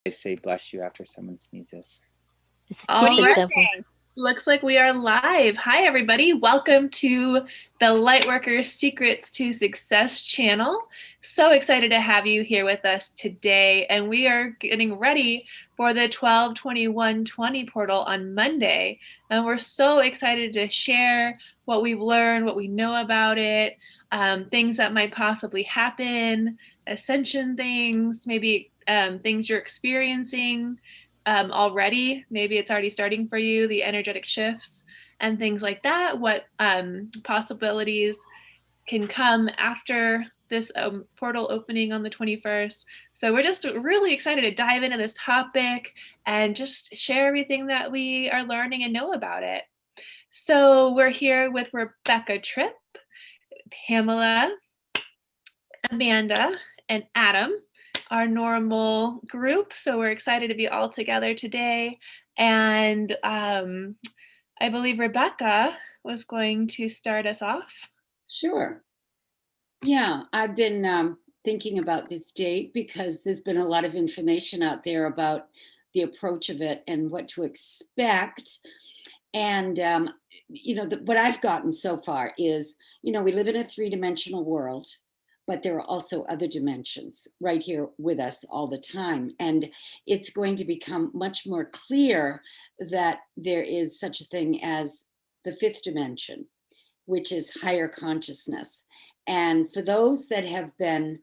Say bless you after someone sneezes. All right. Looks like we are live. Hi, everybody. Welcome to the Lightworkers Secrets to Success channel. So excited to have you here with us today. And we are getting ready for the 12/21/20 portal on Monday. And we're so excited to share what we've learned, what we know about it, things that might possibly happen, ascension things, maybe things you're experiencing already. Maybe it's already starting for you, the energetic shifts and things like that. What possibilities can come after this portal opening on the 21st. So we're just really excited to dive into this topic and just share everything that we are learning and know about it. So we're here with Rebecca Tripp, Pamela, Amanda, and Adam, our normal group. So we're excited to be all together today. And I believe Rebecca was going to start us off. Sure. Yeah, I've been thinking about this date because there's been a lot of information out there about the approach of it and what to expect. And, what I've gotten so far is, we live in a three-dimensional world, but there are also other dimensions right here with us all the time. And it's going to become much more clear that there is such a thing as the fifth dimension, which is higher consciousness. And for those that have been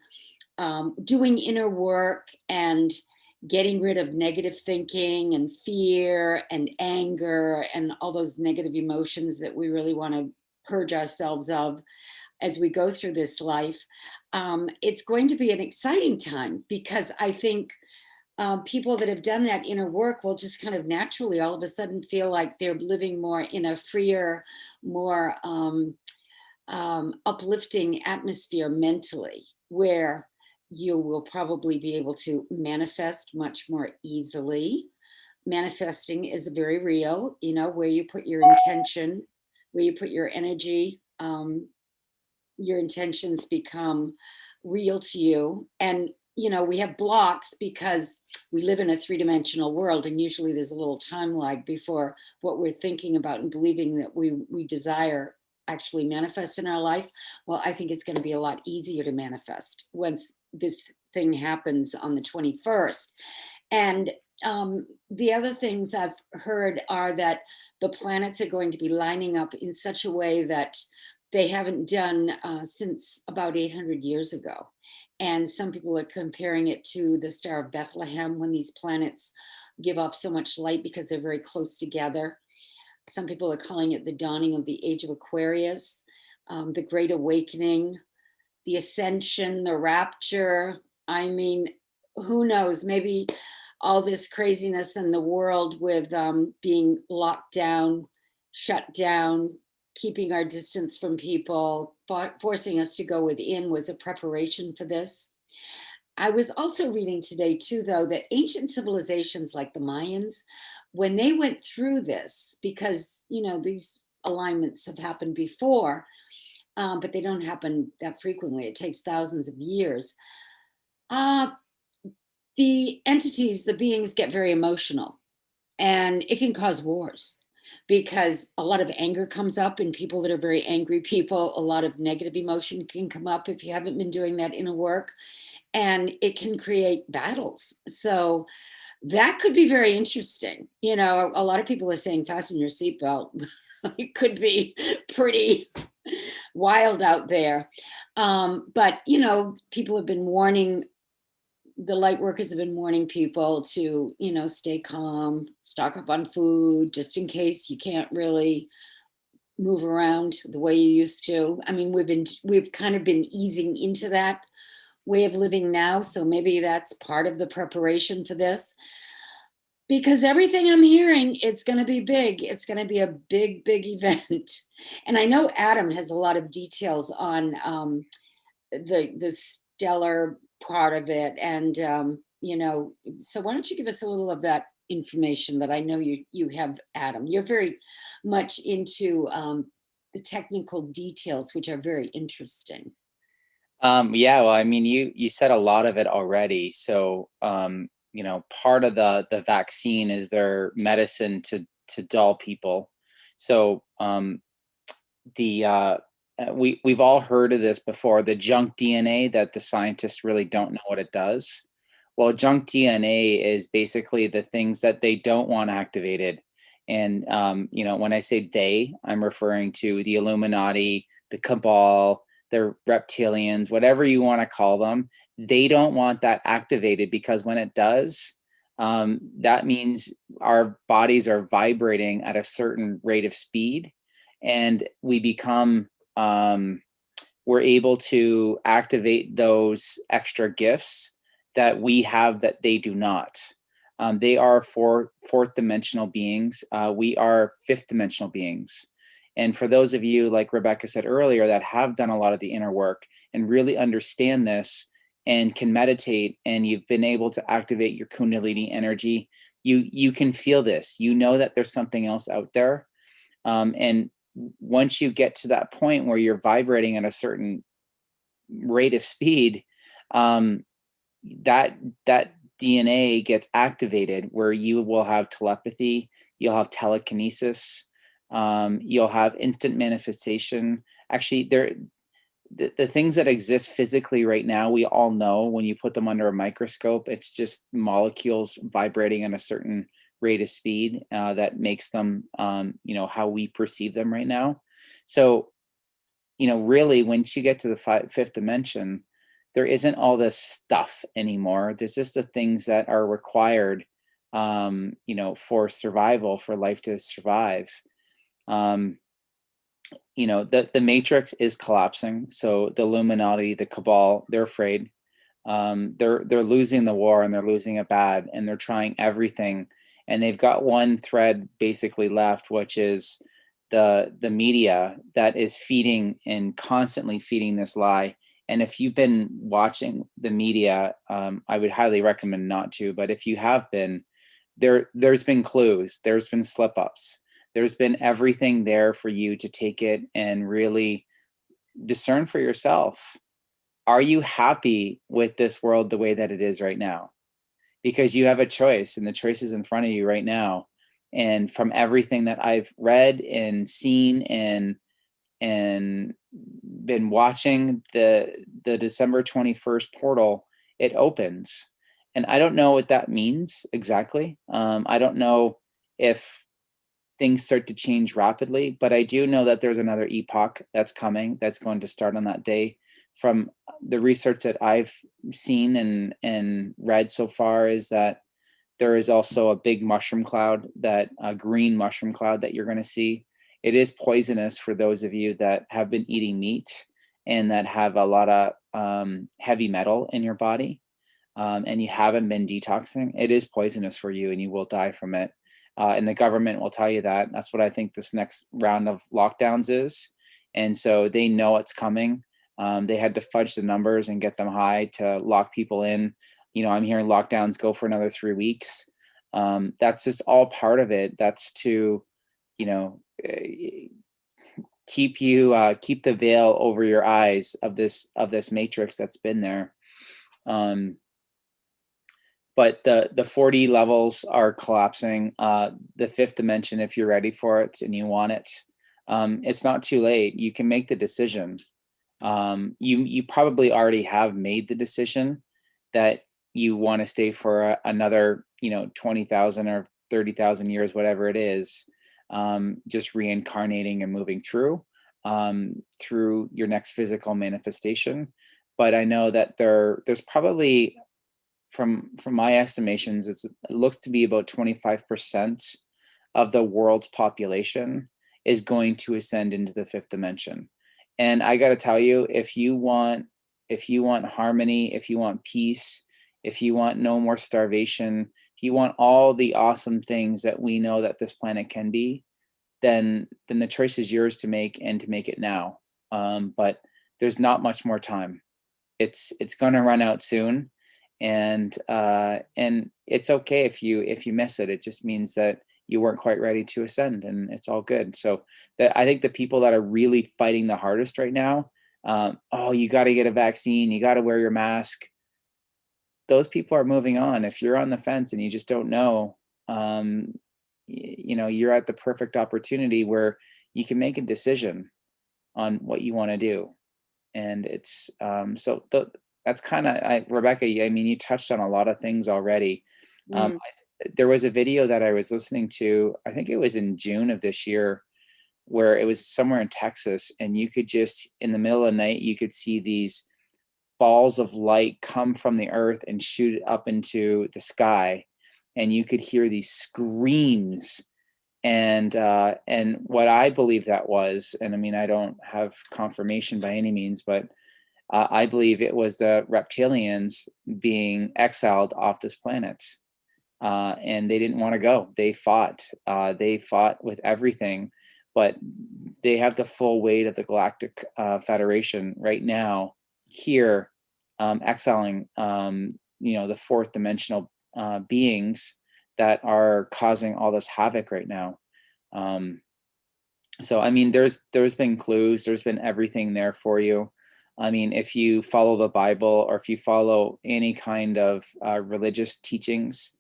doing inner work and getting rid of negative thinking and fear and anger and all those negative emotions that we really want to purge ourselves of as we go through this life, it's going to be an exciting time because I think people that have done that inner work will just kind of naturally all of a sudden feel like they're living more in a freer, more uplifting atmosphere mentally, where you will probably be able to manifest much more easily. Manifesting is very real, where you put your intention, where you put your energy, your intentions become real to you. And we have blocks because we live in a three-dimensional world, and usually there's a little time lag before what we're thinking about and believing that we desire actually manifest in our life. Well, I think it's going to be a lot easier to manifest once this thing happens on the 21st. And the other things I've heard are that the planets are going to be lining up in such a way that they haven't done since about 800 years ago. And some people are comparing it to the Star of Bethlehem, when these planets give off so much light because they're very close together. Some people are calling it the dawning of the age of Aquarius, the Great Awakening, the Ascension, the Rapture. I mean, who knows? Maybe all this craziness in the world with being locked down, shut down, keeping our distance from people, forcing us to go within was a preparation for this. I was also reading today too, though, that ancient civilizations like the Mayans, when they went through this, because, these alignments have happened before, but they don't happen that frequently. It takes thousands of years. The entities, the beings get very emotional, and it can cause wars because a lot of anger comes up in people that are very angry people. A lot of negative emotion can come up if you haven't been doing that inner work, and it can create battles. So that could be very interesting. A lot of people are saying fasten your seatbelt. It could be pretty wild out there. But, people have been warning, the light workers have been warning people to, stay calm, stock up on food, just in case you can't really move around the way you used to. I mean, we've kind of been easing into that way of living now. So maybe that's part of the preparation for this. Because everything I'm hearing, it's going to be big. It's going to be a big, big event. And I know Adam has a lot of details on the stellar part of it. And, so why don't you give us a little of that information that I know you have, Adam. You're very much into the technical details, which are very interesting. Yeah, well, I mean, you said a lot of it already. So part of the vaccine is their medicine to dull people. So we've all heard of this before, the junk DNA, that the scientists really don't know what it does. Well, junk DNA is basically the things that they don't want activated. And, when I say they, I'm referring to the Illuminati, the cabal, the reptilians, whatever you want to call them. They don't want that activated, because when it does, that means our bodies are vibrating at a certain rate of speed, and we become, we're able to activate those extra gifts that we have that they do not. They are fourth dimensional beings. We are fifth dimensional beings. And for those of you, like Rebecca said earlier, that have done a lot of the inner work and really understand this and can meditate, and you've been able to activate your Kundalini energy, you can feel this. You know that there's something else out there. And once you get to that point where you're vibrating at a certain rate of speed, that DNA gets activated, where you will have telepathy, you'll have telekinesis, you'll have instant manifestation. Actually, the things that exist physically right now, we all know when you put them under a microscope, it's just molecules vibrating at a certain rate of speed that makes them, how we perceive them right now. So, really, once you get to the fifth dimension, there isn't all this stuff anymore. There's just the things that are required, for survival, for life to survive. The matrix is collapsing. So the Illuminati, the cabal, they're afraid. They're losing the war, and they're losing it bad, and they're trying everything. And they've got one thread basically left, which is the media that is feeding and constantly feeding this lie. And if you've been watching the media, I would highly recommend not to. But if you have been, there's been clues, there's been slip ups, there's been everything there for you to take it and really discern for yourself. Are you happy with this world the way that it is right now? Because you have a choice, and the choice is in front of you right now. And from everything that I've read and seen and been watching, the December 21st portal, it opens. And I don't know what that means exactly. I don't know if things start to change rapidly, but I do know that there's another epoch that's coming, that's going to start on that day. From the research that I've seen and read so far, is that there is also a big mushroom cloud, that a green mushroom cloud that you're going to see. It is poisonous for those of you that have been eating meat and that have a lot of heavy metal in your body, and you haven't been detoxing. It is poisonous for you, and you will die from it. And the government will tell you that. That's what I think this next round of lockdowns is. And so they know it's coming. They had to fudge the numbers and get them high to lock people in. I'm hearing lockdowns go for another 3 weeks. That's just all part of it. That's to, keep the veil over your eyes of this matrix that's been there. But the 4D levels are collapsing. The fifth dimension, if you're ready for it and you want it, it's not too late. You can make the decision. You probably already have made the decision that you want to stay for another 20,000 or 30,000 years, whatever it is, just reincarnating and moving through your next physical manifestation. But I know that there's probably, from my estimations, it looks to be about 25% of the world's population is going to ascend into the fifth dimension. And I got to tell you, if you want harmony, if you want peace, if you want no more starvation, if you want all the awesome things that we know that this planet can be, then the choice is yours to make, and to make it now. But there's not much more time. It's going to run out soon. And it's okay if you miss it. It just means that you weren't quite ready to ascend, and it's all good. So I think the people that are really fighting the hardest right now, you got to get a vaccine, you got to wear your mask. those people are moving on. If you're on the fence and you just don't know, you're at the perfect opportunity where you can make a decision on what you want to do. And it's that's kind of, Rebecca, I mean, you touched on a lot of things already. There was a video that I was listening to, I think it was in June of this year, where it was somewhere in Texas, and you could just, in the middle of the night, you could see these balls of light come from the earth and shoot up into the sky, and you could hear these screams. And what I believe that was, and I mean, I don't have confirmation by any means, but I believe it was the reptilians being exiled off this planet. And they didn't want to go. They fought with everything, but they have the full weight of the Galactic Federation right now here, exiling, the fourth dimensional beings that are causing all this havoc right now. So, I mean, there's been clues, there's been everything there for you. I mean, if you follow the Bible, or if you follow any kind of religious teachings,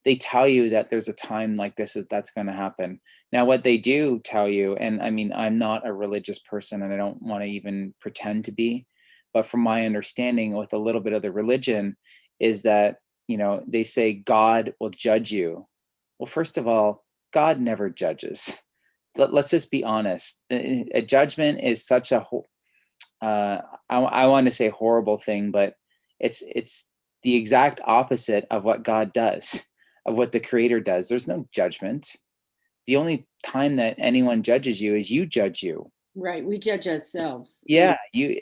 they tell you that there's a time like this that's going to happen. Now, what they do tell you, and I mean, I'm not a religious person and I don't want to even pretend to be, but from my understanding with a little bit of the religion is that, they say God will judge you. Well, first of all, God never judges. Let's just be honest. A judgment is such a, I want to say horrible thing, but it's the exact opposite of what God does, of what the Creator does. There's no judgment. The only time that anyone judges you is you judge you. Right. We judge ourselves. Yeah. You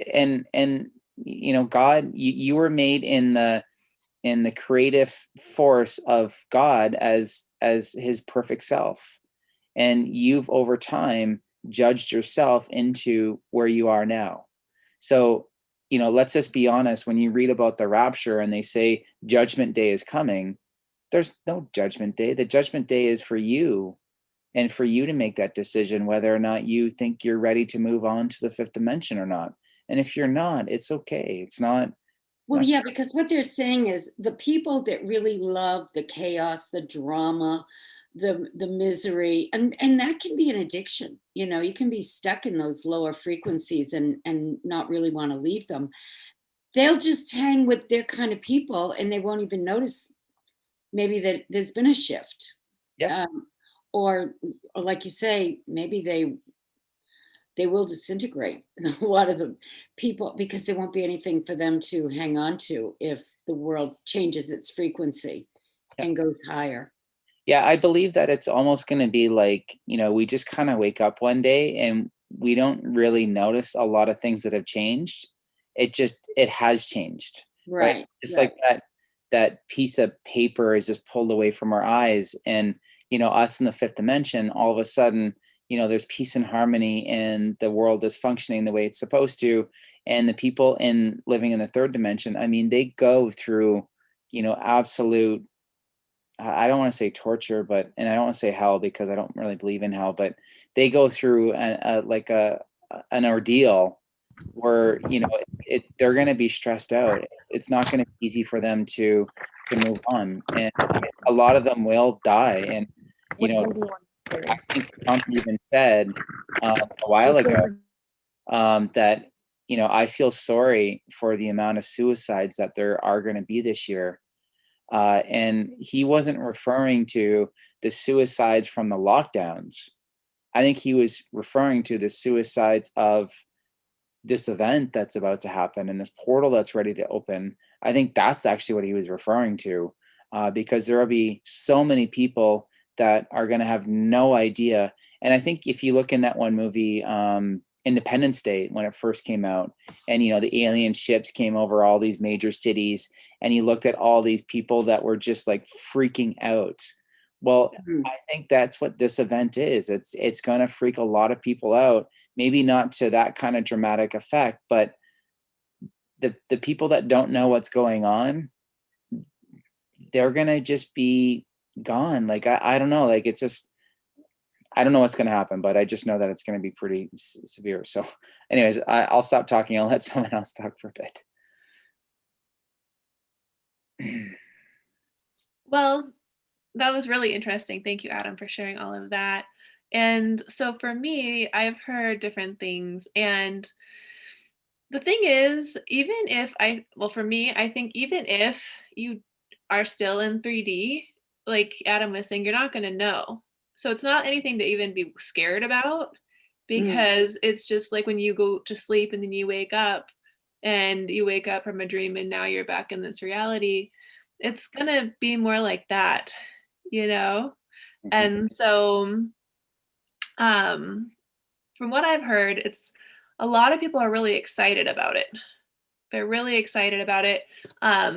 God, you were made in the creative force of God as his perfect self. And you've over time judged yourself into where you are now. So, let's just be honest. When you read about the rapture and they say judgment day is coming, there's no judgment day. The judgment day is for you, and for you to make that decision whether or not you think you're ready to move on to the fifth dimension or not. And if you're not, it's okay. It's not. Well, yeah, because what they're saying is the people that really love the chaos, the drama, the misery, and that can be an addiction. You can be stuck in those lower frequencies and not really want to leave them. They'll just hang with their kind of people and they won't even notice maybe that there's been a shift. Yeah. Or like you say, maybe they will disintegrate, a lot of the people, because there won't be anything for them to hang on to if the world changes its frequency and goes higher. Yeah, I believe that it's almost going to be like, we just kind of wake up one day and we don't really notice a lot of things that have changed. It has changed. Right. Just like that piece of paper is just pulled away from our eyes, and, us in the fifth dimension, all of a sudden, there's peace and harmony and the world is functioning the way it's supposed to. And the people living in the third dimension, I mean, they go through, absolute, I don't want to say torture, and I don't want to say hell because I don't really believe in hell, but they go through an ordeal where, they're going to be stressed out. It's not going to be easy for them to move on. And a lot of them will die. And, I think Trump even said a while ago that, I feel sorry for the amount of suicides that there are going to be this year. And he wasn't referring to the suicides from the lockdowns. I think he was referring to the suicides of this event that's about to happen and this portal that's ready to open. I think that's actually what he was referring to, because there will be so many people that are going to have no idea. And I think if you look in that one movie, Independence Day, when it first came out, and the alien ships came over all these major cities, and you looked at all these people that were just like freaking out. Well, I think that's what this event is. It's going to freak a lot of people out. Maybe not to that kind of dramatic effect, but the people that don't know what's going on, they're going to just be gone. Like, I don't know. Like, it's just, I don't know what's going to happen, but I just know that it's going to be pretty severe. So anyways, I'll stop talking. I'll let someone else talk for a bit. Well, that was really interesting. Thank you, Adam, for sharing all of that. And so for me, I've heard different things. And the thing is, even if well, for me, I think even if you are still in 3D, like Adam was saying, you're not going to know. So it's not anything to even be scared about, because it's just like when you go to sleep and then you wake up and you wake up from a dream and now you're back in this reality. It's going to be more like that, you know? And so, um, from what I've heard, it's a lot of people are really excited about it. They're really excited about it.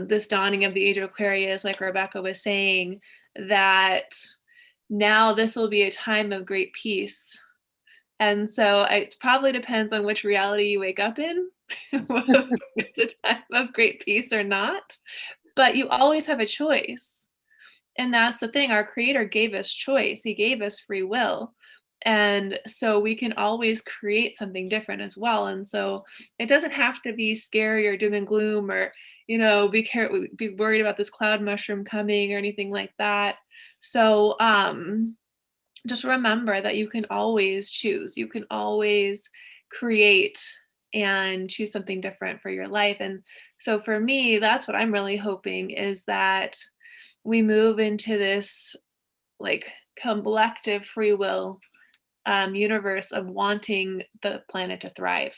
This dawning of the age of Aquarius, like Rebecca was saying, that now this will be a time of great peace. And so it probably depends on which reality you wake up in, if it's a time of great peace or not. But you always have a choice. And that's the thing. Our creator gave us choice. He gave us free will. And so we can always create something different as well. And so it doesn't have to be scary or doom and gloom, or, be worried about this cloud mushroom coming or anything like that. So just remember that you can always choose. You can always create and choose something different for your life. And so for me, that's what I'm really hoping, is that we move into this like collective free will universe of wanting the planet to thrive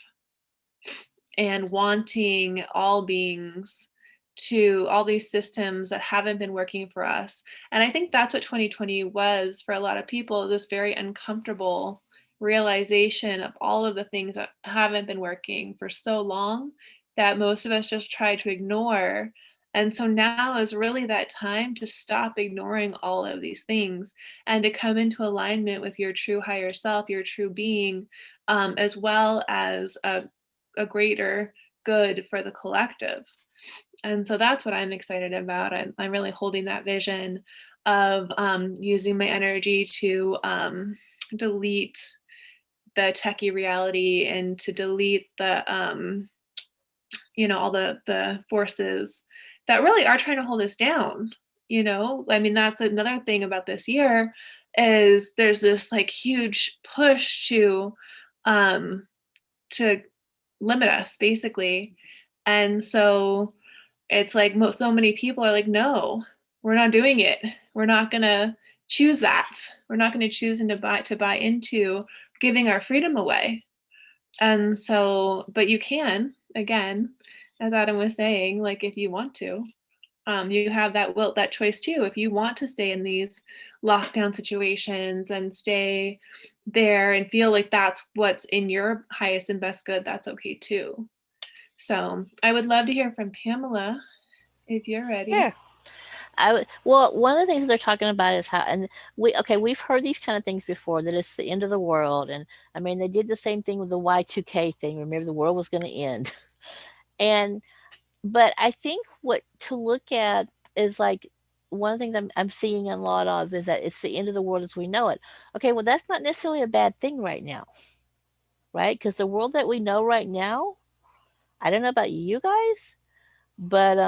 and wanting all beings to all these systems that haven't been working for us. And I think that's what 2020 was for a lot of people, this very uncomfortable realization of all of the things that haven't been working for so long that most of us just try to ignore. And so now is really that time to stop ignoring all of these things and to come into alignment with your true higher self, your true being, as well as a greater good for the collective. And so that's what I'm excited about. I'm really holding that vision of using my energy to delete the techie reality and to delete the all the forces that really are trying to hold us down. I mean, that's another thing about this year, is there's this like huge push to limit us, basically. And so it's like so many people are like, no, we're not doing it. We're not gonna choose that. We're not gonna choose to buy into giving our freedom away. And so, but you can, again, as Adam was saying, like if you want to, you have that choice too. If you want to stay in these lockdown situations and stay there and feel like that's what's in your highest and best good, that's okay too. So I would love to hear from Pamela if you're ready. Yeah. Well, one of the things they're talking about is how, and we've heard these kind of things before, that it's the end of the world. And I mean, they did the same thing with the Y2K thing. Remember, the world was going to end. But I think what to look at is like, one of the things I'm seeing a lot of is that it's the end of the world as we know it. Okay, well, that's not necessarily a bad thing right now, right? Because the world that we know right now, I don't know about you guys, but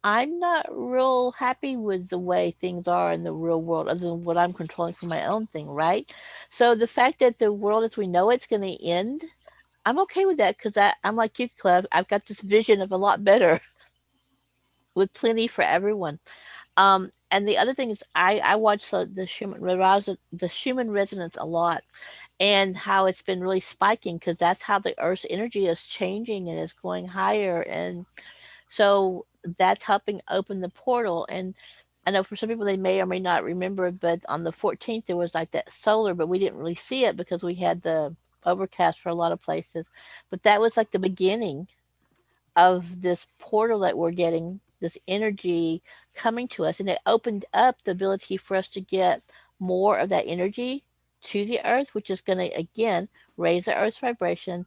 I'm not real happy with the way things are in the real world, other than what I'm controlling for my own thing, right? So the fact that the world as we know it's going to end, I'm okay with that, because I'm like you, Club. I've got this vision of a lot better with plenty for everyone. And the other thing is, I watch the Schumann resonance a lot, and how it's been really spiking, because that's how the Earth's energy is changing and is going higher, and so that's helping open the portal. And I know for some people they may or may not remember, but on the 14th there was like that solar, but we didn't really see it because we had the overcast for a lot of places. But that was like the beginning of this portal that we're getting, this energy coming to us, and it opened up the ability for us to get more of that energy to the earth, which is going to again raise the earth's vibration.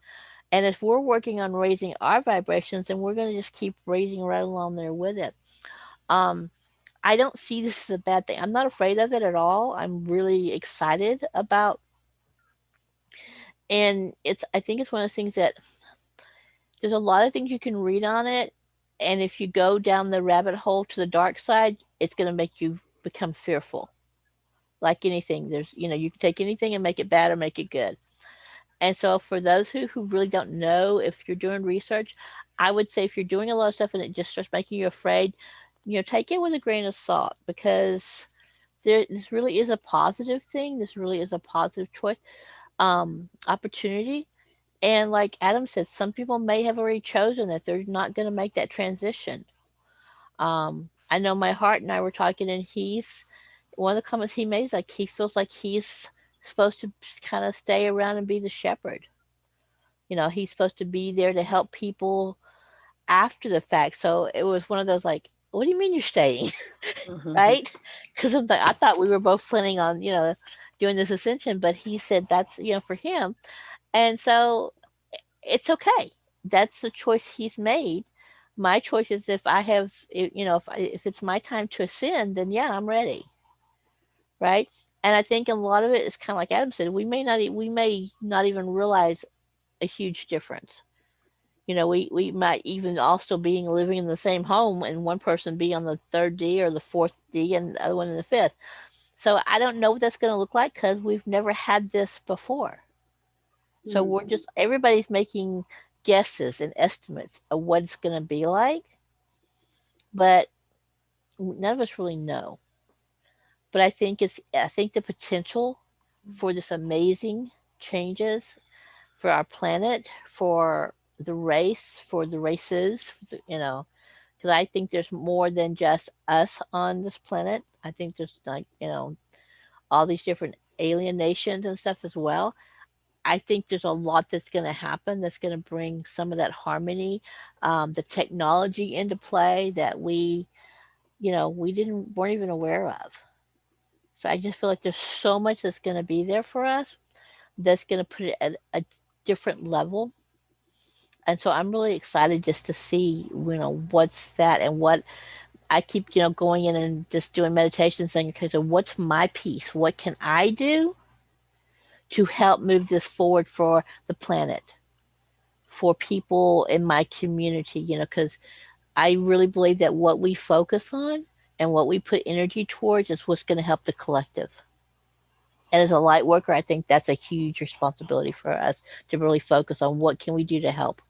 And if we're working on raising our vibrations, then we're going to just keep raising right along there with it. I don't see this as a bad thing. I'm not afraid of it at all. I'm really excited about, and I think it's one of those things that there's a lot of things you can read on it, And if you go down the rabbit hole to the dark side, it's going to make you become fearful. Like anything, you can take anything and make it bad or make it good. And so for those who really don't know, if you're doing research, I would say if you're doing a lot of stuff and it just starts making you afraid, take it with a grain of salt, because this really is a positive thing. This really is a positive choice, opportunity. And like Adam said, some people may have already chosen that they're not going to make that transition. I know my heart and I were talking, and one of the comments he made is like he feels like he's supposed to kind of stay around and be the shepherd. He's supposed to be there to help people after the fact. So it was one of those like, what do you mean you're staying? Right? Because I thought we were both planning on, doing this ascension, but he said that's, for him. And so it's okay. That's the choice he's made. My choice is if I have, if it's my time to ascend, then yeah, I'm ready. Right. And I think a lot of it is kind of like Adam said, we may not even realize a huge difference. We might even also be living in the same home and one person be on the third D or the fourth D and the other one in the fifth. So I don't know what that's going to look like because we've never had this before. So we're just, everybody's making guesses and estimates of what it's going to be like, but none of us really know. But I think the potential for this amazing changes for our planet, for the race, for the races, because I think there's more than just us on this planet. I think there's all these different alien nations and stuff as well. I think there's a lot that's going to happen that's going to bring some of that harmony, the technology into play that we weren't even aware of. So I just feel like there's so much that's going to be there for us that's going to put it at a different level. And so I'm really excited just to see, what's that, and what I keep, going in and just doing meditation, saying, okay, so what's my piece? What can I do to help move this forward for the planet, for people in my community? Because I really believe that what we focus on and what we put energy towards is what's going to help the collective. And as a light worker, I think that's a huge responsibility for us to really focus on what can we do to help.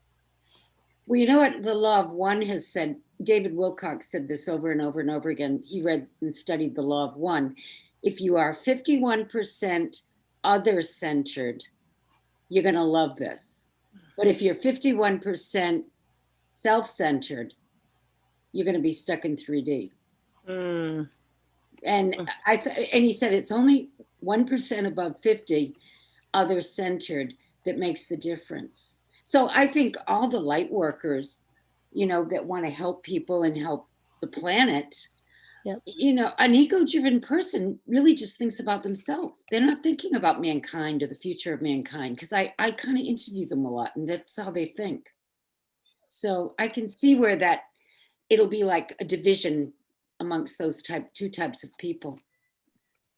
Well, you know what the Law of One has said? David Wilcox said this over and over and over again. He read and studied the Law of One. If you are 51% other-centered, you're going to love this. But if you're 51% self-centered, you're going to be stuck in 3D. And he said it's only 1% above 50 other-centered that makes the difference. So I think all the light workers, that want to help people and help the planet, yep. An ego-driven person really just thinks about themselves. They're not thinking about mankind or the future of mankind, because I kind of interview them a lot, and that's how they think. So I can see where that it'll be like a division amongst those two types of people.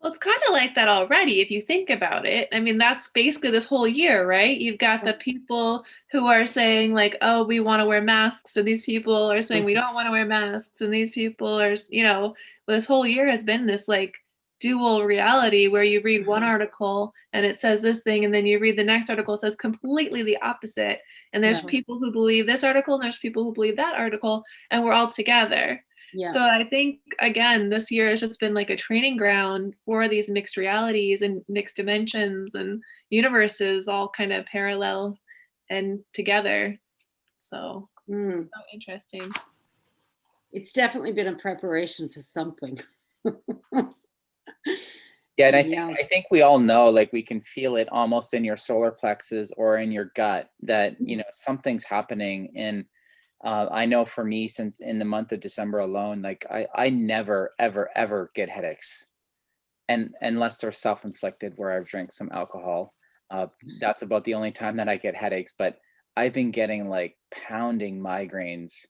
Well, it's kind of like that already, if you think about it. I mean, that's basically this whole year, right? You've got the people who are saying like, oh, we want to wear masks. And these people are saying we don't want to wear masks. And these people are, this whole year has been this like dual reality where you read one article and it says this thing, and then you read the next article, it says completely the opposite. And there's people who believe this article and there's people who believe that article, and we're all together. Yeah. So I think, again, this year has just been like a training ground for these mixed realities and mixed dimensions and universes all kind of parallel and together. So, so interesting. It's definitely been a preparation for something. Yeah, and I think we all know, like we can feel it almost in your solar plexus or in your gut that, something's happening. And I know for me, since in the month of December alone, like I never, ever, ever get headaches, and unless they're self-inflicted where I've drank some alcohol, that's about the only time that I get headaches. But I've been getting like pounding migraines,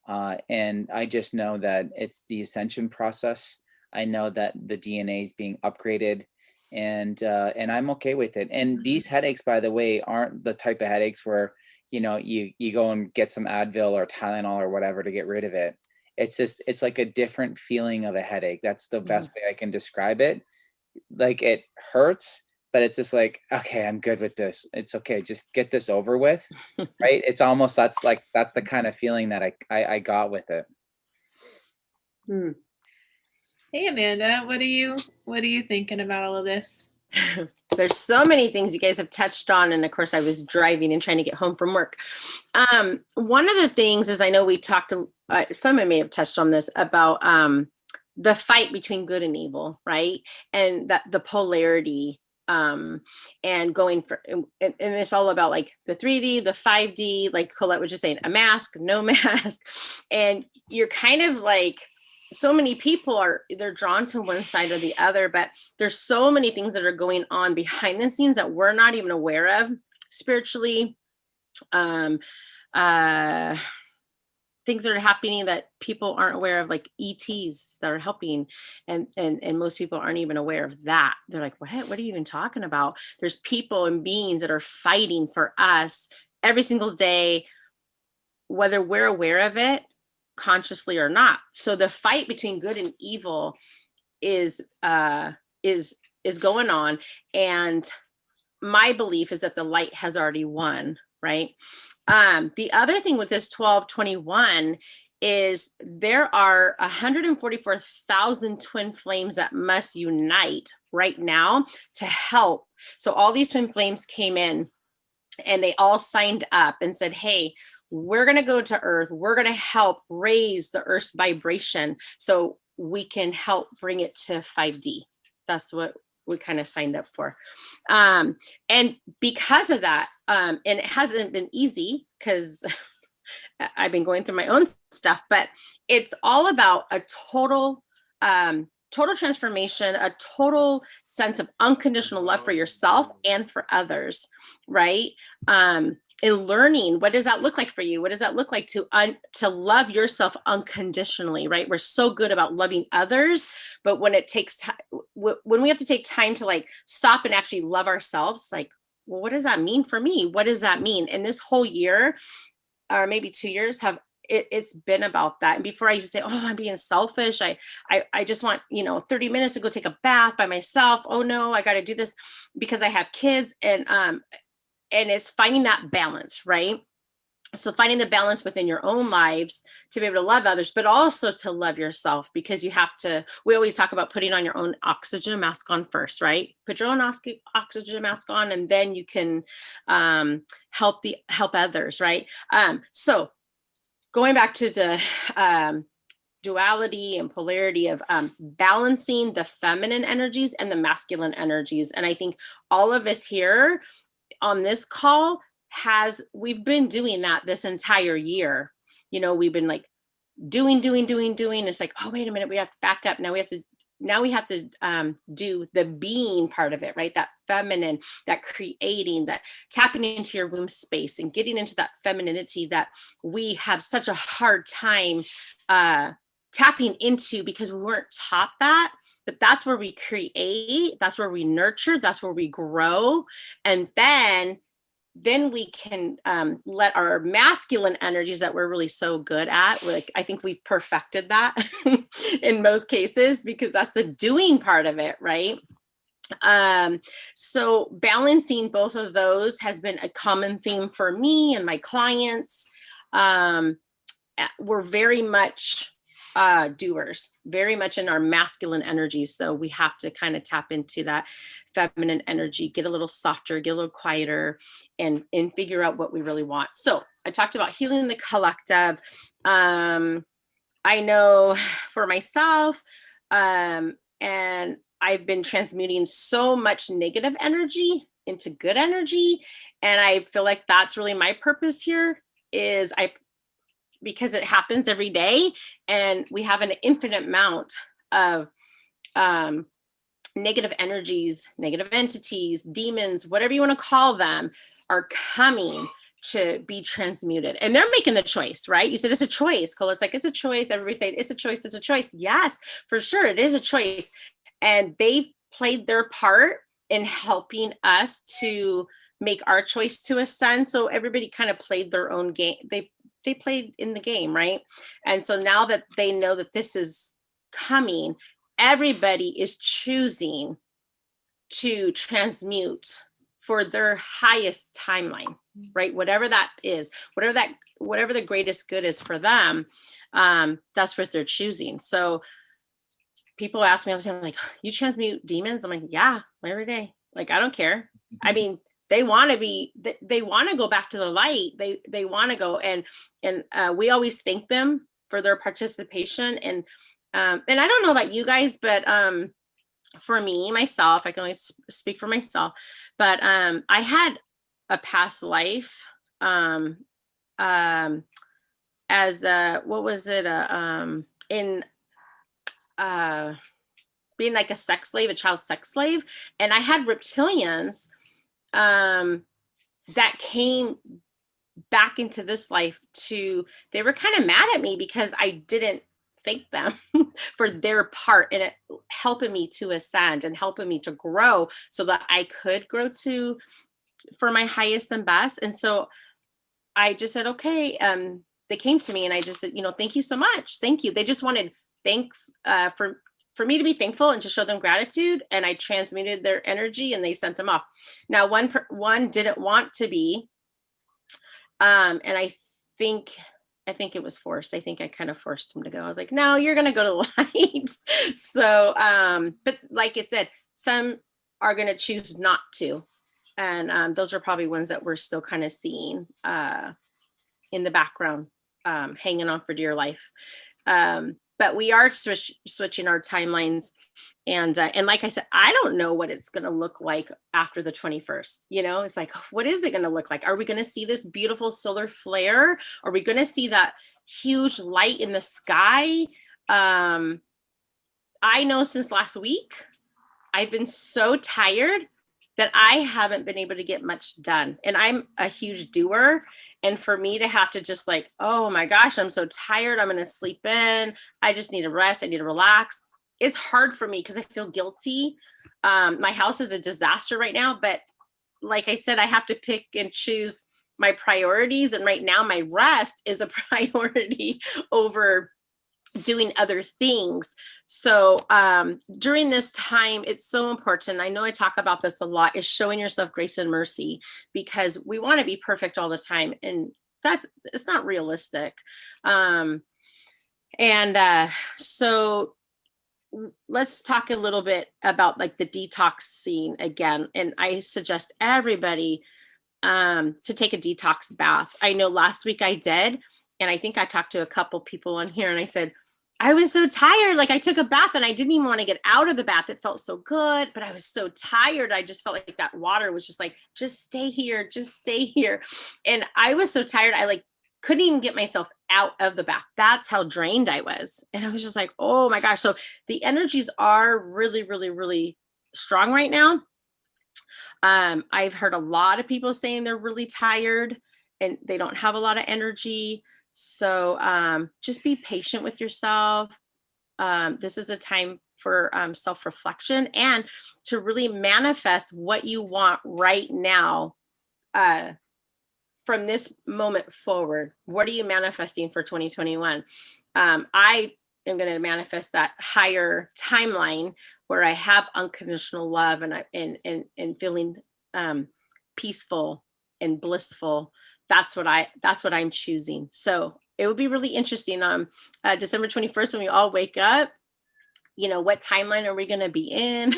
and I just know that it's the ascension process. I know that the DNA is being upgraded, and I'm okay with it. And these headaches, by the way, aren't the type of headaches where you go and get some Advil or Tylenol or whatever to get rid of it. It's like a different feeling of a headache. That's the best way I can describe it. Like, it hurts, but it's just like, okay, I'm good with this. It's okay. Just get this over with. Right. It's almost, that's the kind of feeling that I got with it. Hey, Amanda, what are you thinking about all of this? There's so many things you guys have touched on. And of course, I was driving and trying to get home from work. One of the things is, I know we talked to, someone may have touched on this, about the fight between good and evil, right? And that the polarity, and going for, and it's all about like the 3D, the 5D, like Colette was just saying, a mask, no mask. And you're kind of like, so many people they're drawn to one side or the other, but there's so many things that are going on behind the scenes that we're not even aware of spiritually. Things that are happening that people aren't aware of, like ETs that are helping. And most people aren't even aware of that. They're like, what are you even talking about? There's people and beings that are fighting for us every single day, whether we're aware of it consciously or not. So the fight between good and evil is going on. And my belief is that the light has already won, right? The other thing with this 1221 is there are 144,000 twin flames that must unite right now to help. So all these twin flames came in and they all signed up and said, hey, we're going to go to Earth. We're going to help raise the Earth's vibration so we can help bring it to 5D. That's what we kind of signed up for. And because of that, and it hasn't been easy because I've been going through my own stuff, but it's all about a total transformation, a total sense of unconditional love for yourself and for others, right? And learning, what does that look like for you? What does that look like to love yourself unconditionally, right? We're so good about loving others, but when it takes time, when we have to take time to like stop and actually love ourselves, like, well, what does that mean for me? What does that mean? And this whole year, or maybe 2 years, it's been about that. And before I just say, oh, I'm being selfish. I just want, 30 minutes to go take a bath by myself. Oh no, I got to do this because I have kids. And it's finding that balance, right? So finding the balance within your own lives to be able to love others, but also to love yourself, because we always talk about putting on your own oxygen mask on first, right? Put your own oxygen mask on, and then you can help others, right? So going back to the duality and polarity of balancing the feminine energies and the masculine energies. And I think all of us here on this call we've been doing that this entire year. We've been like doing. It's like, oh, wait a minute, we have to back up. Now we have to do the being part of it, right? That feminine, that creating, that tapping into your womb space and getting into that femininity that we have such a hard time tapping into because we weren't taught that. But that's where we create, that's where we nurture, that's where we grow. And then we can let our masculine energies that we're really so good at, like, I think we've perfected that in most cases, because that's the doing part of it, right? So balancing both of those has been a common theme for me and my clients. We're very much doers, very much in our masculine energies. So we have to kind of tap into that feminine energy, get a little softer, get a little quieter, and figure out what we really want. So I talked about healing the collective. I know for myself, and I've been transmuting so much negative energy into good energy. And I feel like that's really my purpose here is because it happens every day, and we have an infinite amount of negative energies, negative entities, demons, whatever you want to call them, are coming to be transmuted. And they're making the choice, right? You said it's a choice, Cole. It's like, it's a choice. Everybody saying it's a choice. It's a choice. Yes, for sure. It is a choice. And they've played their part in helping us to make our choice to ascend. So everybody kind of played their own game. They played in the game, right? And so now that they know that this is coming, everybody is choosing to transmute for their highest timeline, right? Whatever that is, whatever the greatest good is for them, that's what they're choosing. So people ask me all the time, like, you transmute demons? I'm like, yeah, every day. Like, I don't care. I mean, they want to go back to the light. They want to go, and we always thank them for their participation. And I don't know about you guys, but for me, myself, I can only speak for myself, but I had a past life as what was it? In being like a sex slave, a child sex slave. And I had reptilians that came back into this life they were kind of mad at me because I didn't thank them for their part in it, helping me to ascend and helping me to grow so that I could grow for my highest and best. And so I just said, okay, they came to me and I just said, thank you so much. Thank you. They just wanted for me to be thankful and to show them gratitude. And I transmuted their energy and they sent them off. Now, one didn't want to be, and I think it was forced. I think I kind of forced him to go. I was like, no, you're going to go to the light. So, but like I said, some are going to choose not to. And those are probably ones that we're still kind of seeing in the background, hanging on for dear life. But we are switching our timelines. And like I said, I don't know what it's going to look like after the 21st. It's like, what is it going to look like? Are we going to see this beautiful solar flare? Are we going to see that huge light in the sky? I know since last week, I've been so tired that I haven't been able to get much done. And I'm a huge doer. And for me to have to just like, oh my gosh, I'm so tired. I'm going to sleep in. I just need to rest. I need to relax. It's hard for me because I feel guilty. My house is a disaster right now. But like I said, I have to pick and choose my priorities. And right now my rest is a priority over doing other things. So during this time, it's so important. I know I talk about this a lot, is showing yourself grace and mercy, because we want to be perfect all the time. And it's not realistic. So let's talk a little bit about like the detoxing again. And I suggest everybody to take a detox bath. I know last week I did. And I think I talked to a couple people on here and I said, I was so tired. Like I took a bath and I didn't even want to get out of the bath. It felt so good, but I was so tired. I just felt like that water was just like, just stay here, just stay here. And I was so tired. I like couldn't even get myself out of the bath. That's how drained I was. And I was just like, oh my gosh. So the energies are really, really, really strong right now. I've heard a lot of people saying they're really tired and they don't have a lot of energy. So just be patient with yourself. This is a time for self-reflection and to really manifest what you want right now from this moment forward. What are you manifesting for 2021? I am going to manifest that higher timeline where I have unconditional love and feeling peaceful and blissful. That's what I'm choosing. So it would be really interesting December 21st when we all wake up, what timeline are we going to be in?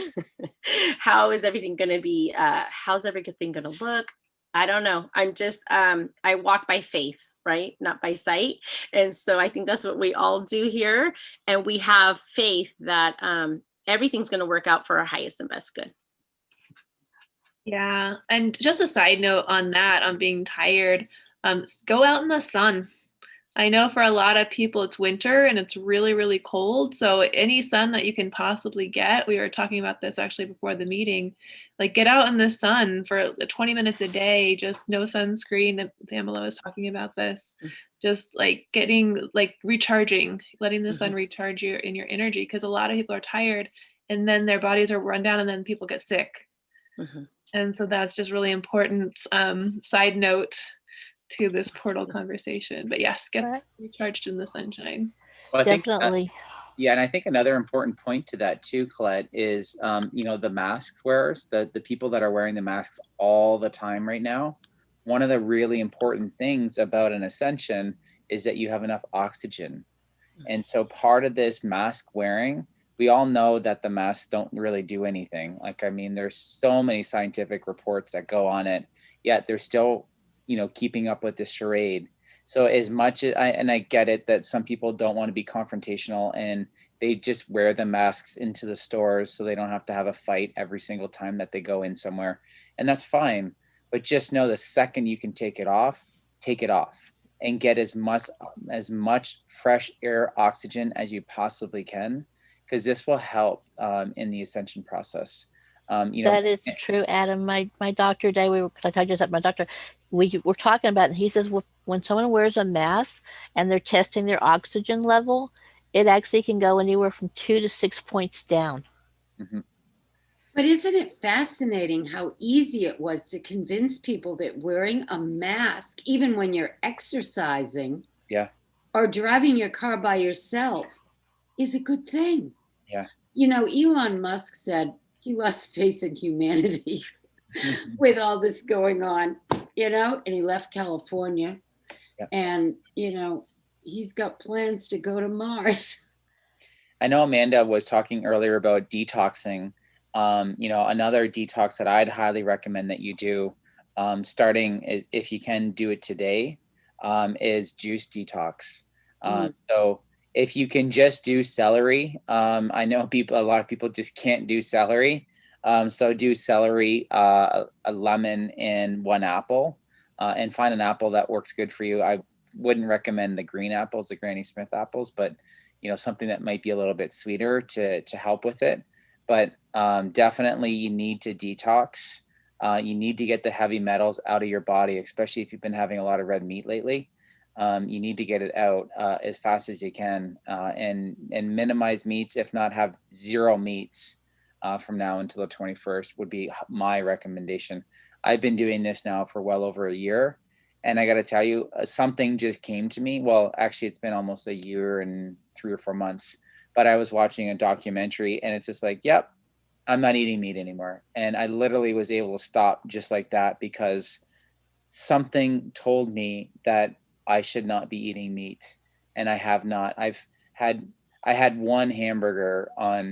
How is everything going to be? How's everything going to look? I don't know. I'm just, I walk by faith, right? Not by sight. And so I think that's what we all do here. And we have faith that everything's going to work out for our highest and best good. Yeah. And just a side note on that, on being tired, go out in the sun. I know for a lot of people it's winter and it's really, really cold. So any sun that you can possibly get, we were talking about this actually before the meeting, like get out in the sun for 20 minutes a day, just no sunscreen. Pamela was talking about this, just like getting like recharging, letting the sun recharge you in your energy. Because a lot of people are tired and then their bodies are run down and then people get sick. And so that's just really important side note to this portal conversation. But yes, get recharged in the sunshine. Well, Definitely. Yeah, and I think another important point to that too, Colette, is the mask wearers, the people that are wearing the masks all the time right now. One of the really important things about an ascension is that you have enough oxygen. And so part of this mask wearing, we all know that the masks don't really do anything. Like, I mean, there's so many scientific reports that go on it, yet they're still, keeping up with the charade. So as much as I get it that some people don't want to be confrontational and they just wear the masks into the stores so they don't have to have a fight every single time that they go in somewhere. And that's fine. But just know the second you can take it off and get as much fresh air oxygen as you possibly can, because this will help in the ascension process. That is true, Adam. My doctor today, like I just had my doctor, we were talking about it, and he says, well, when someone wears a mask and they're testing their oxygen level, it actually can go anywhere from 2 to 6 points down. Mm-hmm. But isn't it fascinating how easy it was to convince people that wearing a mask, even when you're exercising, or driving your car by yourself, is a good thing? Yeah. Elon Musk said he lost faith in humanity with all this going on, and he left California. Yeah. And, he's got plans to go to Mars. I know Amanda was talking earlier about detoxing. Another detox that I'd highly recommend that you do, starting, if you can do it today, is juice detox. So if you can just do celery, I know a lot of people just can't do celery. So do celery, a lemon, and 1 apple, and find an apple that works good for you. I wouldn't recommend the green apples, the Granny Smith apples, but something that might be a little bit sweeter to help with it. But definitely you need to detox. You need to get the heavy metals out of your body, especially if you've been having a lot of red meat lately. You need to get it out as fast as you can, and minimize meats, if not have 0 meats from now until the 21st would be my recommendation. I've been doing this now for well over a year. And I got to tell you, something just came to me. Well, actually, it's been almost a year and 3 or 4 months. But I was watching a documentary, and it's just like, yep, I'm not eating meat anymore. And I literally was able to stop just like that, because something told me that I should not be eating meat. And I have not. I had 1 hamburger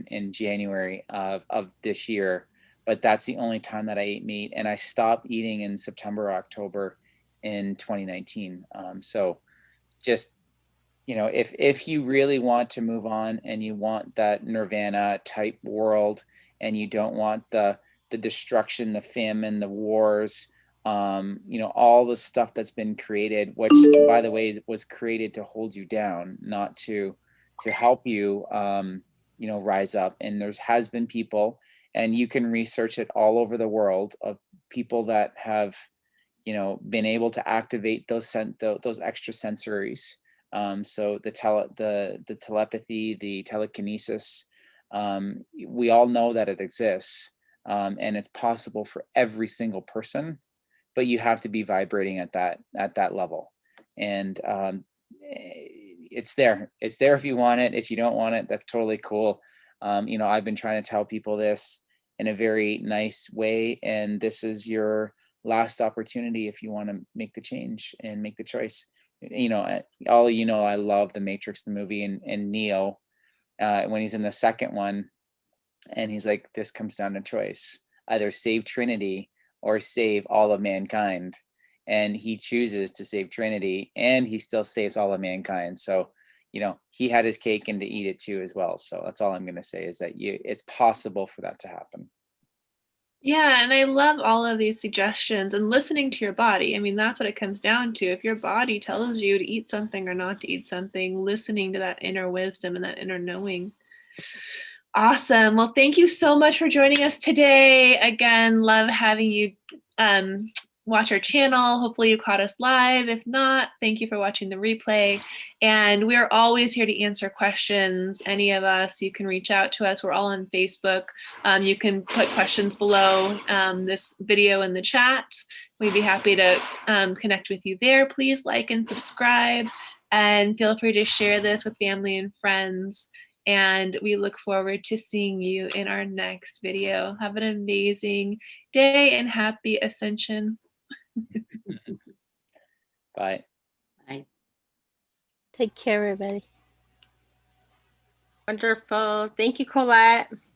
in January of this year, but that's the only time that I ate meat. And I stopped eating in September, October in 2019. So just, if you really want to move on and you want that nirvana type world, and you don't want the destruction, the famine, the wars, all the stuff that's been created, which, by the way, was created to hold you down, not to help you, rise up. And has been people, and you can research it all over the world, of people that have, been able to activate those extra sensories. So the telepathy, the telekinesis, we all know that it exists, and it's possible for every single person, but you have to be vibrating at that level. And it's there if you want it. If you don't want it, that's totally cool. I've been trying to tell people this in a very nice way, and this is your last opportunity if you want to make the change and make the choice. I love The Matrix, the movie, and Neo, when he's in the second one, and he's like, this comes down to choice: either save Trinity or save all of mankind. And he chooses to save Trinity, and he still saves all of mankind. So he had his cake and to eat it too as well. So that's all I'm going to say, is that it's possible for that to happen. Yeah, and I love all of these suggestions and listening to your body. I mean, that's what it comes down to. If your body tells you to eat something or not to eat something, listening to that inner wisdom and that inner knowing. Awesome. Well, thank you so much for joining us today. Again, love having you watch our channel. Hopefully you caught us live. If not, thank you for watching the replay. And we are always here to answer questions. Any of us, you can reach out to us. We're all on Facebook. You can put questions below this video in the chat. We'd be happy to connect with you there. Please like and subscribe, and feel free to share this with family and friends. And we look forward to seeing you in our next video. Have an amazing day and happy ascension. Bye. Bye. Take care, everybody. Wonderful. Thank you, Colette.